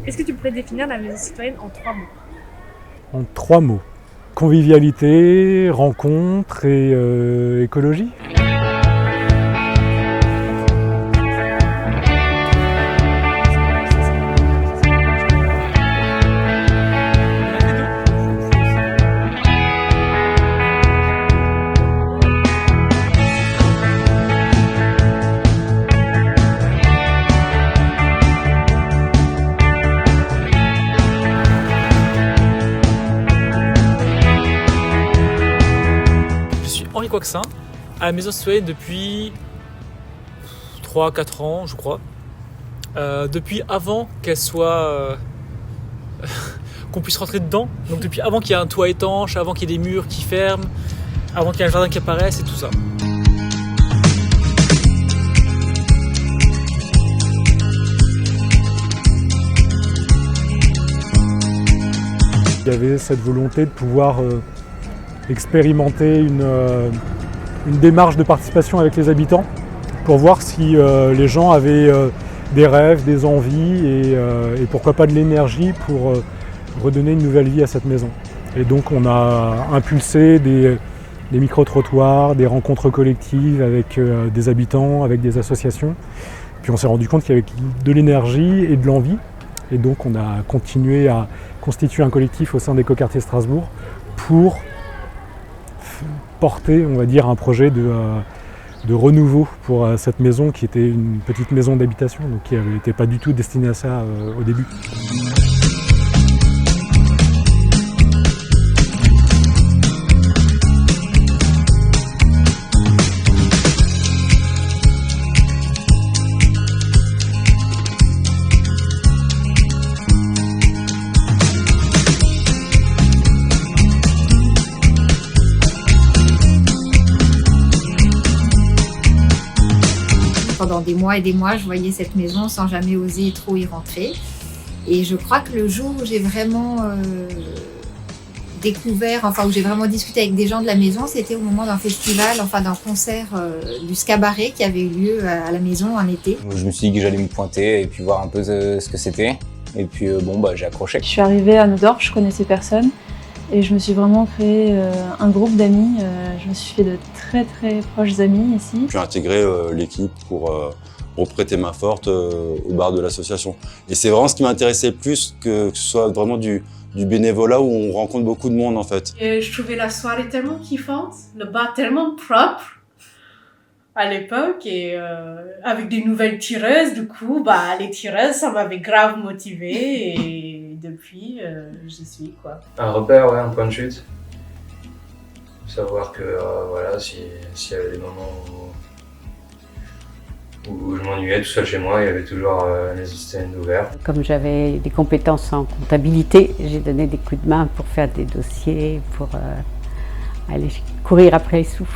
Est-ce que tu pourrais définir la maison citoyenne en 3 mots? En 3 mots. Convivialité, rencontre et écologie. Henri Coixin, à la maison citoyenne depuis 3-4 ans, je crois. Depuis avant qu'elle soit. Qu'on puisse rentrer dedans. Donc depuis avant qu'il y ait un toit étanche, avant qu'il y ait des murs qui ferment, avant qu'il y ait un jardin qui apparaisse et tout ça. Il y avait cette volonté de pouvoir expérimenter une démarche de participation avec les habitants pour voir si les gens avaient des rêves, des envies et pourquoi pas de l'énergie pour redonner une nouvelle vie à cette maison. Et donc on a impulsé des micro-trottoirs, des rencontres collectives avec des habitants, avec des associations. Puis on s'est rendu compte qu'il y avait de l'énergie et de l'envie. Et donc on a continué à constituer un collectif au sein d'Écoquartier Strasbourg pour porter, on va dire, un projet de renouveau pour cette maison qui était une petite maison d'habitation, donc qui n'était pas du tout destinée à ça au début. Pendant des mois et des mois, je voyais cette maison sans jamais oser trop y rentrer. Et je crois que le jour où j'ai vraiment découvert, où j'ai vraiment discuté avec des gens de la maison, c'était au moment d'un festival, d'un concert du Scabaret qui avait eu lieu à la maison en été. Je me suis dit que j'allais me pointer et puis voir un peu ce que c'était. Et puis j'ai accroché. Je suis arrivée à Neudorf, je connaissais personne. Et je me suis vraiment créé un groupe d'amis. Je me suis fait de très très proches amis ici. J'ai intégré l'équipe pour prêter main forte au bar de l'association. Et c'est vraiment ce qui m'intéressait plus que ce soit vraiment du bénévolat où on rencontre beaucoup de monde en fait. Et je trouvais la soirée tellement kiffante, le bar tellement propre à l'époque et avec des nouvelles tireuses. Du coup, les tireuses, ça m'avait grave motivée et depuis, j'y suis quoi. Un repère, un point de chute. Savoir que s'il y avait des moments où je m'ennuyais tout seul chez moi, il y avait toujours les systèmes ouverts. Comme j'avais des compétences en comptabilité, j'ai donné des coups de main pour faire des dossiers, pour aller courir après les sous.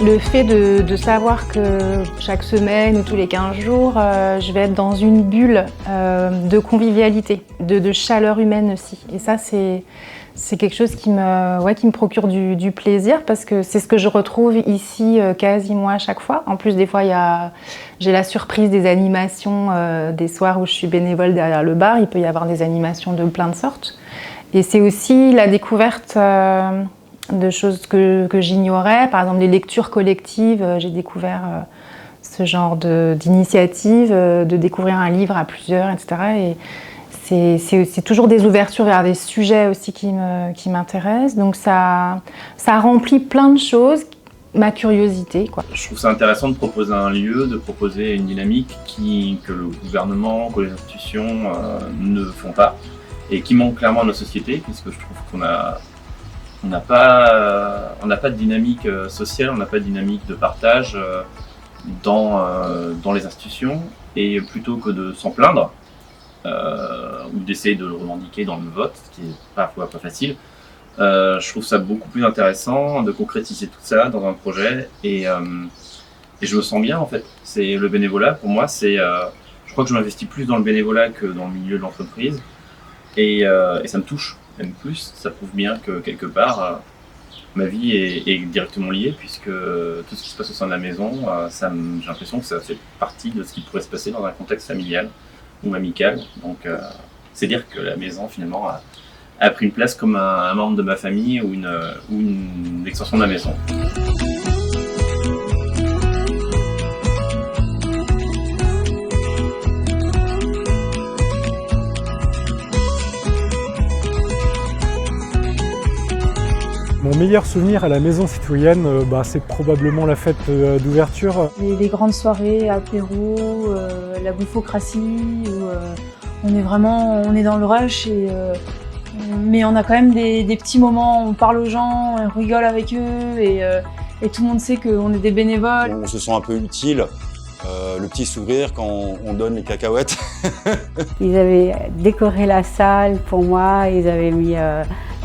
Le fait de savoir que chaque semaine ou tous les 15 jours, je vais être dans une bulle de convivialité, de chaleur humaine aussi. Et ça, c'est quelque chose qui me procure du plaisir parce que c'est ce que je retrouve ici quasi moi à chaque fois. En plus, des fois, j'ai la surprise des animations, des soirs où je suis bénévole derrière le bar. Il peut y avoir des animations de plein de sortes. Et c'est aussi la découverte de choses que j'ignorais, par exemple les lectures collectives, j'ai découvert ce genre d'initiative, de découvrir un livre à plusieurs, etc. Et c'est toujours des ouvertures vers des sujets aussi qui m'intéressent, donc ça remplit plein de choses, ma curiosité, quoi. Je trouve ça intéressant de proposer un lieu, de proposer une dynamique que le gouvernement, que les institutions ne font pas, et qui manque clairement à nos sociétés, puisque je trouve qu'on n'a pas de dynamique sociale, on n'a pas de dynamique de partage dans les institutions. Et plutôt que de s'en plaindre ou d'essayer de le revendiquer dans le vote, ce qui est parfois pas facile, je trouve ça beaucoup plus intéressant de concrétiser tout ça dans un projet. Et je me sens bien en fait. C'est le bénévolat pour moi. Je crois que je m'investis plus dans le bénévolat que dans le milieu de l'entreprise. Et ça me touche. même plus, ça prouve bien que quelque part, ma vie est directement liée, puisque tout ce qui se passe au sein de la maison, j'ai l'impression que ça fait partie de ce qui pourrait se passer dans un contexte familial ou amical. Donc c'est dire que la maison finalement a pris une place comme un membre de ma famille ou une extension de la maison. Mon meilleur souvenir à la maison citoyenne, c'est probablement la fête d'ouverture. Les grandes soirées, apéro, la bouffocratie, où on est dans le rush, mais on a quand même des petits moments, on parle aux gens, on rigole avec eux, et tout le monde sait qu'on est des bénévoles. On se sent un peu utile, le petit sourire quand on donne les cacahuètes. Ils avaient décoré la salle pour moi, ils avaient mis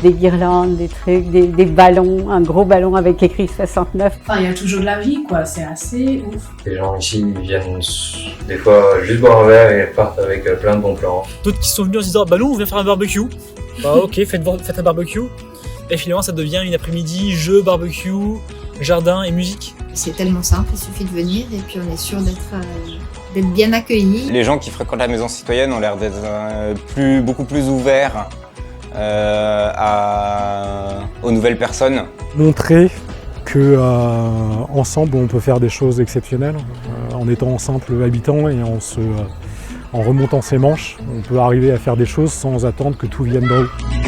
des guirlandes, des trucs, des ballons, un gros ballon avec écrit 69. Enfin, il y a toujours de la vie, quoi, c'est assez ouf. Les gens ici ils viennent des fois juste boire un verre et repartent avec plein de bons plans. D'autres qui sont venus en se disant, bah nous on vient faire un barbecue. Bah ok, faites un barbecue. Et finalement ça devient une après-midi, jeu, barbecue, jardin et musique. C'est tellement simple, il suffit de venir et puis on est sûr d'être bien accueillis. Les gens qui fréquentent la maison citoyenne ont l'air d'être beaucoup plus ouverts aux nouvelles personnes. Montrer que ensemble on peut faire des choses exceptionnelles. En étant simple habitant et en remontant ses manches, on peut arriver à faire des choses sans attendre que tout vienne d'en haut.